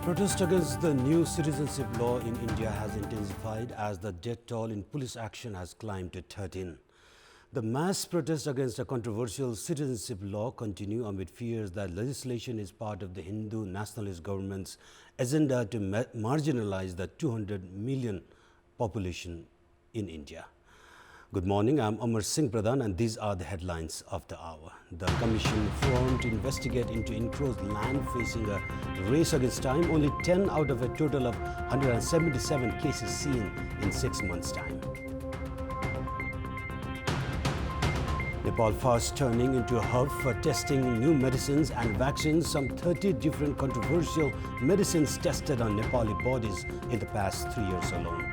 Protest against the new citizenship law in India has intensified as the death toll in police action has climbed to 13. The mass protests against a controversial citizenship law continue amid fears that legislation is part of the Hindu nationalist government's agenda to marginalize the 200 million population in India. Good morning, I'm Amar Singh Pradhan and these are the headlines of the hour. The commission formed to investigate into encroached land facing a race against time, only 10 out of a total of 177 cases seen in 6 months' time. Nepal fast turning into a hub for testing new medicines and vaccines. Some 30 different controversial medicines tested on Nepali bodies in the past 3 years alone.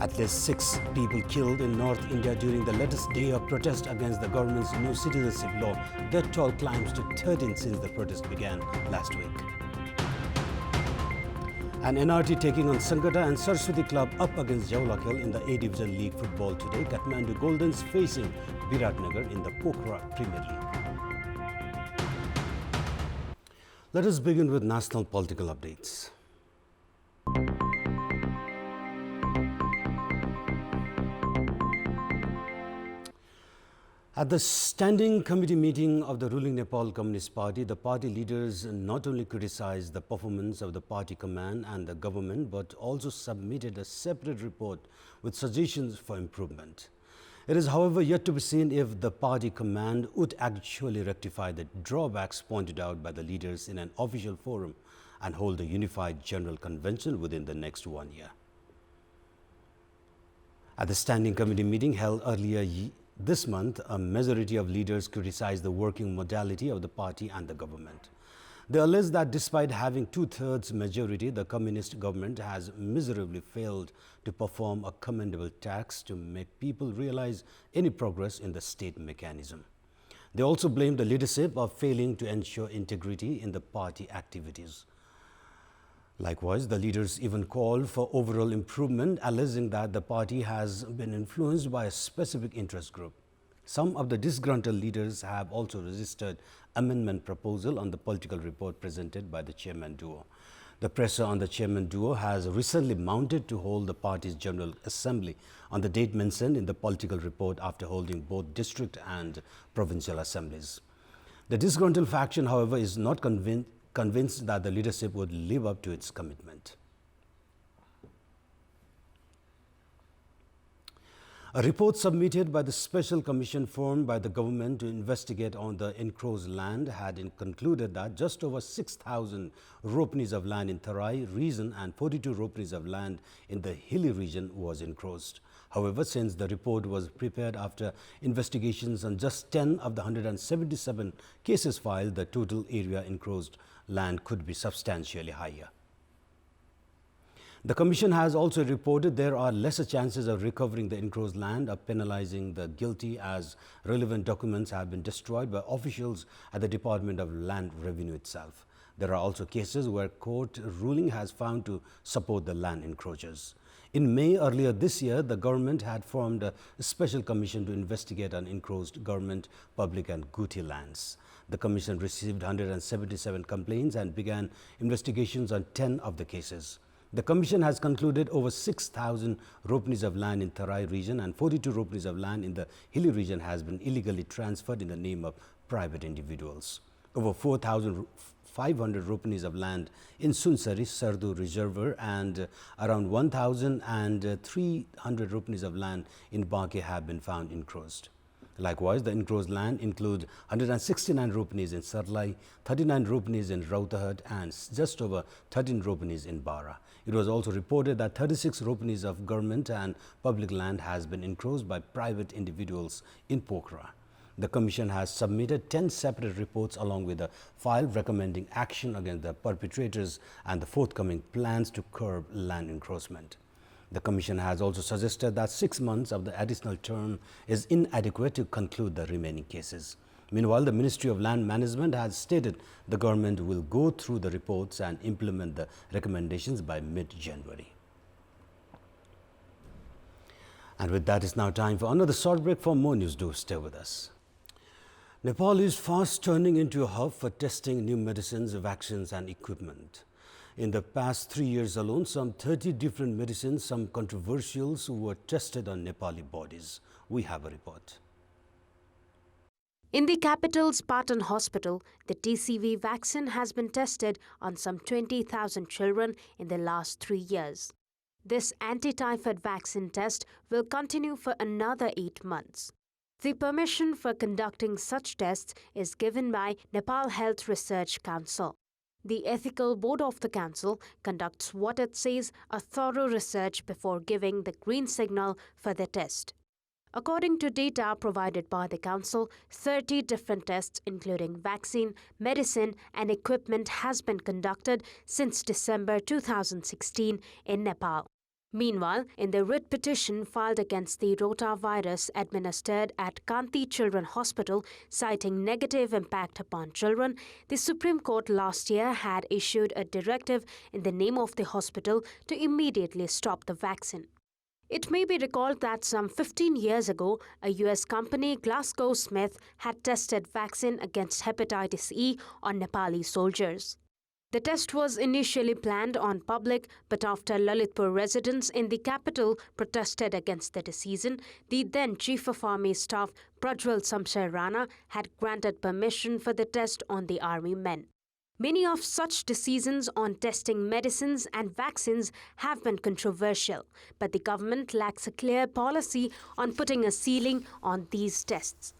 At least 6 people killed in North India during the latest day of protest against the government's new citizenship law. Death toll climbs to 13 since the protest began last week. An NRT taking on Sankata and Saraswati Club up against Jaulakhel in the A Division League football today. Kathmandu Goldens facing Viratnagar in the Pokhara Premier League. Let us begin with national political updates. At the standing committee meeting of the ruling Nepal Communist Party, the party leaders not only criticized the performance of the party command and the government, but also submitted a separate report with suggestions for improvement. It is, however, yet to be seen if the party command would actually rectify the drawbacks pointed out by the leaders in an official forum and hold a unified general convention within the next 1 year. At the standing committee meeting held earlier this month, a majority of leaders criticized the working modality of the party and the government. They alleged that despite having 2/3 majority, the communist government has miserably failed to perform a commendable task to make people realize any progress in the state mechanism. They also blamed the leadership of failing to ensure integrity in the party activities. Likewise, the leaders even called for overall improvement, alleging that the party has been influenced by a specific interest group. Some of the disgruntled leaders have also resisted amendment proposal on the political report presented by the chairman duo. The pressure on the chairman duo has recently mounted to hold the party's General Assembly on the date mentioned in the political report after holding both district and provincial assemblies. The disgruntled faction, however, is not convinced that the leadership would live up to its commitment. A report submitted by the special commission formed by the government to investigate on the encroached land had concluded that just over 6,000 ropenis of land in Tarai region and 42 ropenis of land in the hilly region was encroached. However, since the report was prepared after investigations on just 10 of the 177 cases filed, the total area encroached land could be substantially higher. The Commission has also reported there are lesser chances of recovering the encroached land or penalizing the guilty as relevant documents have been destroyed by officials at the Department of Land Revenue itself. There are also cases where court ruling has found to support the land encroachers. In May earlier this year, the government had formed a special commission to investigate on encroached government, public and Guti lands. The commission received 177 complaints and began investigations on 10 of the cases. The commission has concluded over 6,000 ropenis of land in Tarai region and 42 ropenis of land in the hilly region has been illegally transferred in the name of private individuals. Over 4,500 ropenis of land in Sunsari, Sardu Reservoir and around 1,300 ropenis of land in Banke have been found encroached. Likewise, the encroached land include 169 ropenis in Sarlai, 39 ropenis in Rautahat and just over 13 ropenis in Bara. It was also reported that 36 ropenis of government and public land has been encroached by private individuals in Pokhara. The Commission has submitted 10 separate reports along with a file recommending action against the perpetrators and the forthcoming plans to curb land encroachment. The Commission has also suggested that 6 months of the additional term is inadequate to conclude the remaining cases. Meanwhile, the Ministry of Land Management has stated the government will go through the reports and implement the recommendations by mid-January. And with that, it's now time for another short break. For more news, do stay with us. Nepal is fast turning into a hub for testing new medicines, vaccines and equipment. In the past 3 years alone, some 30 different medicines, some controversials, were tested on Nepali bodies. We have a report. In the capital's Patan hospital, the TCV vaccine has been tested on some 20,000 children in the last 3 years. This anti-typhoid vaccine test will continue for another 8 months. The permission for conducting such tests is given by Nepal Health Research Council. The ethical board of the council conducts what it says a thorough research before giving the green signal for the test. According to data provided by the council, 30 different tests including vaccine, medicine and equipment has been conducted since December 2016 in Nepal. Meanwhile, in the writ petition filed against the rotavirus administered at Kanti Children Hospital, citing negative impact upon children, the Supreme Court last year had issued a directive in the name of the hospital to immediately stop the vaccine. It may be recalled that some 15 years ago, a US company, GlaxoSmithKline, had tested vaccine against hepatitis E on Nepali soldiers. The test was initially planned on public, but after Lalitpur residents in the capital protested against the decision, the then Chief of Army Staff Prajwal Samsher Rana had granted permission for the test on the army men. Many of such decisions on testing medicines and vaccines have been controversial, but the government lacks a clear policy on putting a ceiling on these tests.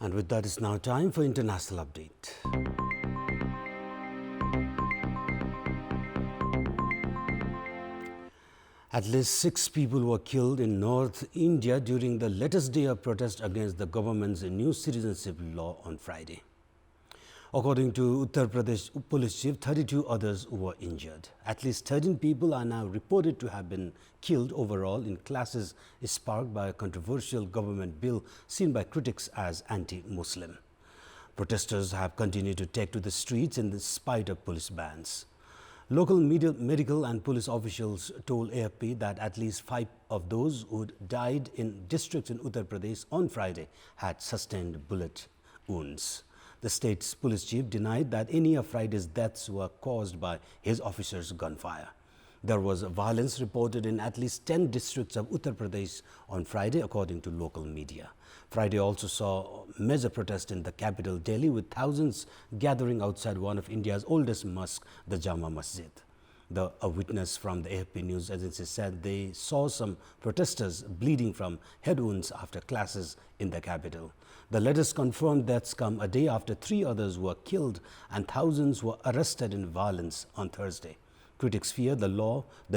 And with that, it's now time for international update. At least 6 people were killed in North India during the latest day of protest against the government's new citizenship law on Friday. According to Uttar Pradesh police chief, 32 others were injured. At least 13 people are now reported to have been killed overall in clashes sparked by a controversial government bill seen by critics as anti-Muslim. Protesters have continued to take to the streets in spite of police bans. Local medical and police officials told AFP that at least 5 of those who died in districts in Uttar Pradesh on Friday had sustained bullet wounds. The state's police chief denied that any of Friday's deaths were caused by his officers' gunfire. There was violence reported in at least 10 districts of Uttar Pradesh on Friday, according to local media. Friday also saw major protest in the capital, Delhi, with thousands gathering outside one of India's oldest mosques, the Jama Masjid. A witness from the AFP news agency said they saw some protesters bleeding from head wounds after clashes in the capital. The latest confirmed deaths come a day after 3 others were killed and thousands were arrested in violence on Thursday. Critics fear the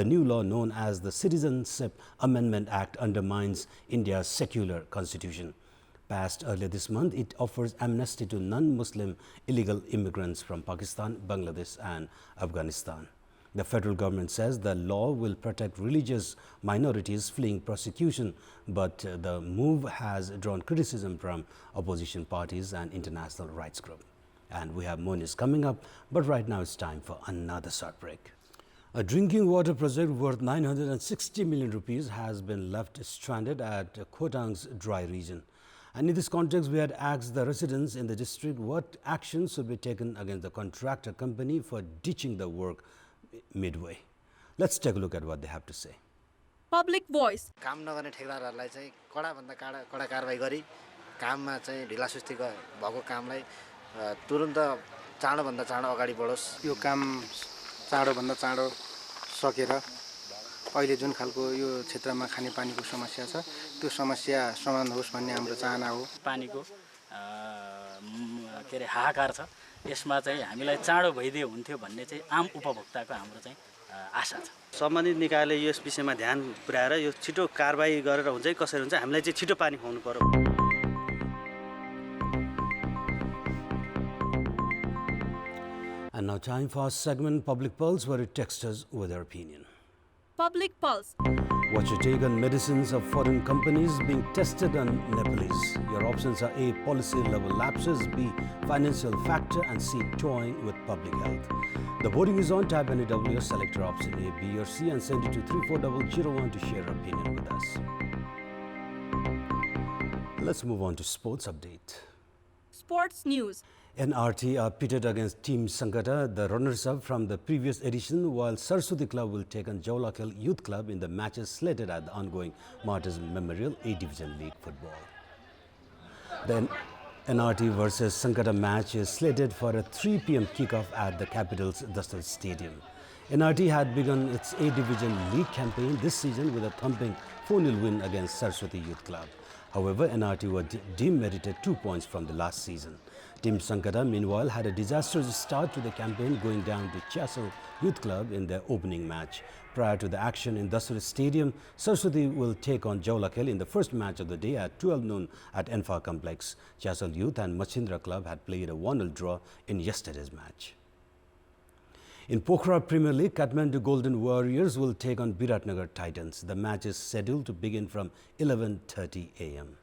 new law known as the Citizenship Amendment Act undermines India's secular constitution. Passed earlier this month, it offers amnesty to non-Muslim illegal immigrants from Pakistan, Bangladesh and Afghanistan. The federal government says the law will protect religious minorities fleeing persecution, but the move has drawn criticism from opposition parties and international rights groups. And we have more news coming up, but right now it's time for another short break. A drinking water project worth 960 million rupees has been left stranded at Khotang's dry region. And in this context, we had asked the residents in the district what actions should be taken against the contractor company for ditching the work midway. Let's take a look at what they have to say. Public voice. काम नगर्ने ठेकेदारहरुलाई चाहिँ कडाभन्दा कडा कारबाही गरी काममा चाहिँ ढिलासुस्ती भएको कामलाई तुरुन्त चाँडोभन्दा चाँडो अगाडि बढोस्। यो काम चाँडोभन्दा चाँडो सकेर अहिले जुन खालको यो क्षेत्रमा खानेपानीको समस्या छ त्यो समस्या समाधान होस् भन्ने हाम्रो चाहना हो। पानीको के रे हाहाकार छ, यसमा चाहिँ हामीलाई चाँडो भइदिए हुन्थ्यो भन्ने चाहिँ आम उपभोक्ताको हाम्रो चाहिँ आशा छ। सम्बन्धित निकायले यस विषयमा ध्यान पुर्याएर यो छिटो कारबाही गरेर हुन्छ कसरी हुन्छ हामीलाई चाहिँ छिटो पानी खुवाउनु पर्यो। And now time for our segment Public Pulse, where it texts us with their opinion. Public pulse. What's your take on medicines of foreign companies being tested on Nepalese? Your options are A, policy level lapses, B, financial factor, and C, toying with public health. The voting is on. Type NEW, select your option A, B, or C, and send it to 34001 to share your opinion with us. Let's move on to sports update. Sports News. NRT are pitted against Team Sankata, the runners-up from the previous edition, while Saraswati Club will take on Jaulakhel Youth Club in the matches slated at the ongoing Martyrs Memorial A-Division League football. The NRT versus Sankata match is slated for a 3 p.m. kickoff at the capital's Dastar Stadium. NRT had begun its A-Division League campaign this season with a thumping 4-0 win against Saraswati Youth Club. However, NRT were demerited 2 points from the last season. Team Sankata, meanwhile, had a disastrous start to the campaign, going down to Chasal Youth Club in their opening match. Prior to the action in Dasar Stadium, Saraswati will take on Jaulakhel in the first match of the day at 12 noon at Enfa Complex. Chasal Youth and Machindra Club had played a 1-0 draw in yesterday's match. In Pokhara Premier League, Kathmandu Golden Warriors will take on Biratnagar Titans. The match is scheduled to begin from 11:30 a.m.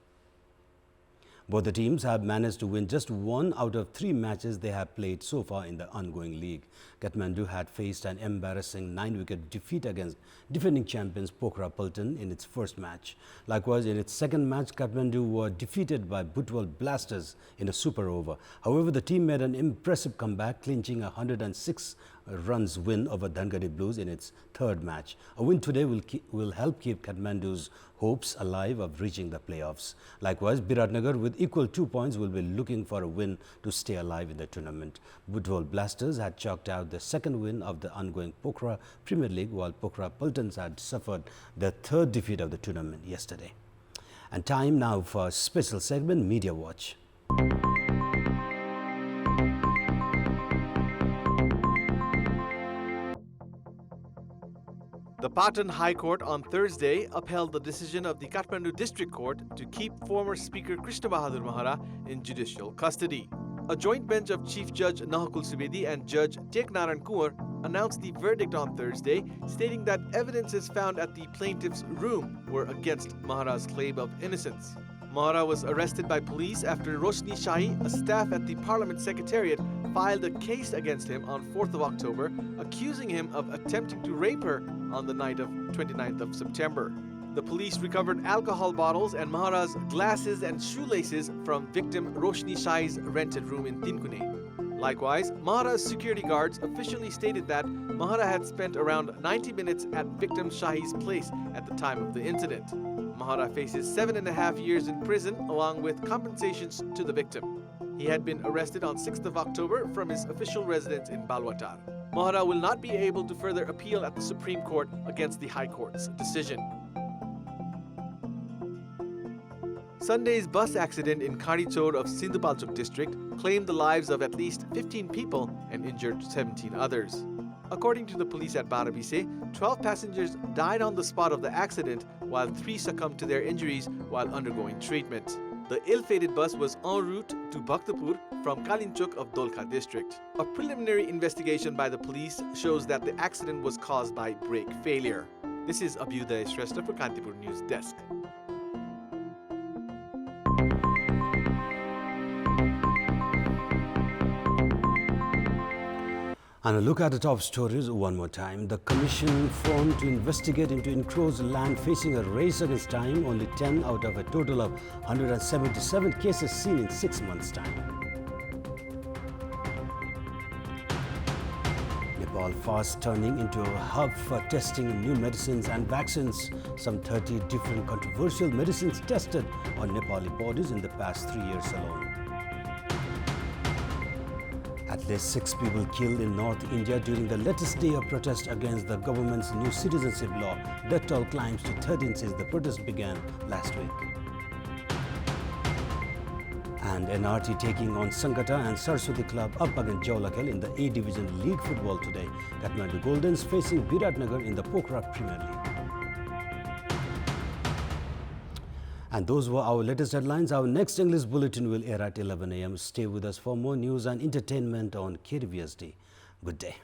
Both the teams have managed to win just 1 out of 3 matches they have played so far in the ongoing league. Kathmandu had faced an embarrassing 9-wicket defeat against defending champions Pokhara Paltan in its first match. Likewise, in its second match, Kathmandu were defeated by Butwal Blasters in a super over. However, the team made an impressive comeback, clinching a 106 runs win over Dhangadi Blues in its third match. A win today will help keep Kathmandu's hopes alive of reaching the playoffs. Likewise, Biratnagar with equal 2 points will be looking for a win to stay alive in the tournament. Butwal Blasters had chalked out the second win of the ongoing Pokhara Premier League, while Pokhara Paltans had suffered their third defeat of the tournament yesterday. And time now for a special segment, Media Watch. The Patan High Court on Thursday upheld the decision of the Kathmandu District Court to keep former Speaker Krishna Bahadur Mahara in judicial custody. A joint bench of Chief Judge Nahakul Subedi and Judge Teknaran Kumar announced the verdict on Thursday, stating that evidences found at the plaintiff's room were against Mahara's claim of innocence. Mahara was arrested by police after Roshni Shahi, a staff at the Parliament Secretariat, filed a case against him on 4th of October, accusing him of attempting to rape her on the night of 29th of September. The police recovered alcohol bottles and Mahara's glasses and shoelaces from victim Roshni Shahi's rented room in Tinkune. Likewise, Mahara's security guards officially stated that Mahara had spent around 90 minutes at victim Shahi's place at the time of the incident. Mahara faces 7.5 years in prison along with compensations to the victim. He had been arrested on 6th of October from his official residence in Balwatar. Mahara will not be able to further appeal at the Supreme Court against the High Court's decision. Sunday's bus accident in Karichor of Sindhupalchok district claimed the lives of at least 15 people and injured 17 others. According to the police at Barabise, 12 passengers died on the spot of the accident, while 3 succumbed to their injuries while undergoing treatment. The ill-fated bus was en route to Bhaktapur from Kalinchok of Dolka district. A preliminary investigation by the police shows that the accident was caused by brake failure. This is Abhyuday Shrestha for Kantipur News Desk. And a look at the top stories one more time. The commission formed to investigate into encroached land facing a race against time, only 10 out of a total of 177 cases seen in 6 months' time. Nepal fast turning into a hub for testing new medicines and vaccines. Some 30 different controversial medicines tested on Nepali borders in the past 3 years alone. At least 6 people killed in North India during the latest day of protest against the government's new citizenship law. Death toll climbs to 13 since the protest began last week. And NRT taking on Sankata and Saraswati Club up against Jaulakhel in the A-Division League football today. Kathmandu Goldens facing Biratnagar in the Pokhara Premier League. And those were our latest headlines. Our next English bulletin will air at 11 a.m. Stay with us for more news and entertainment on KTVSD. Good day.